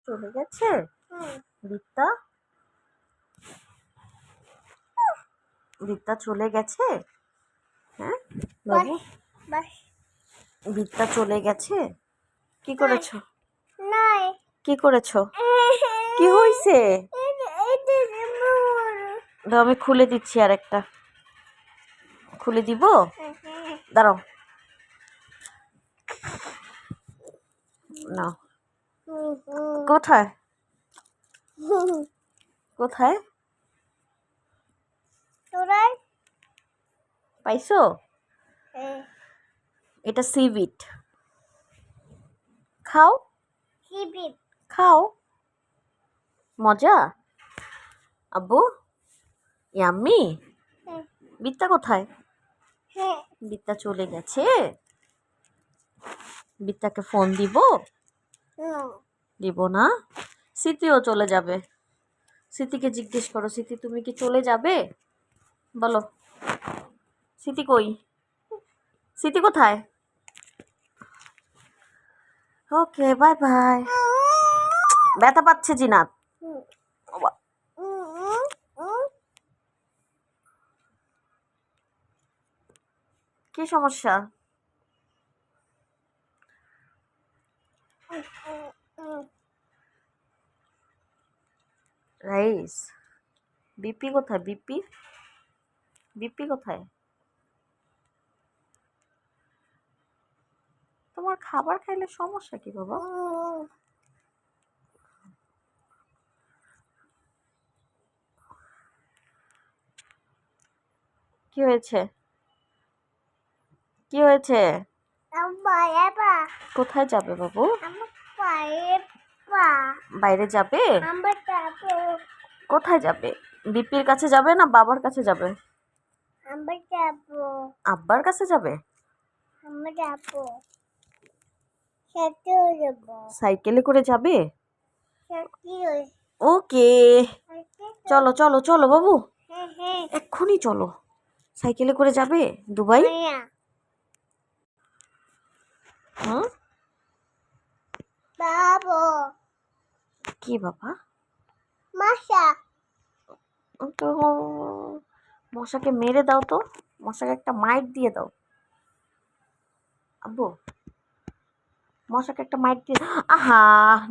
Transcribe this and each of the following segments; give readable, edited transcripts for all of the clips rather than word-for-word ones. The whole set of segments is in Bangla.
চলে গেছে রিতা? রিতা চলে গেছে? হ্যাঁ বাবু, রিতা চলে গেছে? কি করেছো? কি করেছো? কি হয়েছে? আমি খুলে দিচ্ছি, আর একটা খুলে দিব, দাঁড়াও না। কোথায় কোথায় পাইছো? এটা সিবিট, খাও খাও, মজা। আব্বু ইয়াম্মি। বিত্তা কোথায়? বিত্তা চলে গেছে? বিত্তাকে ফোন দিব? দিব না। স্মৃতিও চলে যাবে। স্মৃতিকে জিজ্ঞেস করো, স্মৃতি তুমি কি চলে যাবে? বলো, স্মৃতি কই? স্মৃতি কোথায়? ওকে, বাই বাই। ব্যথা পাচ্ছে জিনাত? কি সমস্যা? রাইস, বিপি কোথায়? বিপি বিপি কোথায়? তোমার খাবার খাইলে সমস্যা কি বাবা? কি হয়েছে? কি হয়েছে? কোথায় যাবে বাবু? বাইরে যাবে? কোথায় যাবে? বিপির কাছে যাবে না বাবার কাছে যাবে? আব্বার কাছে যাবে? সাইকেলে করে যাবে? ওকে, চলো চলো চলো বাবু, এক্ষুনি চলো। সাইকেলে করে যাবে দুবাই? হুম, কি বাবা? তো মশাকে মেরে দাও তো, মশাকে একটা মাইট দিয়ে দাও। আব্বু, মশাকে একটা মাইট দিয়ে। আহা,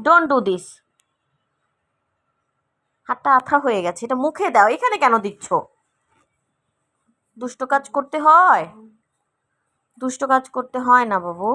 ডোন্ট ডু দিস। হাতটা আঠা হয়ে গেছে, এটা মুখে দাও, এখানে কেন দিচ্ছ? দুষ্ট কাজ করতে হয়? দুষ্ট কাজ করতে হয় না বাবু।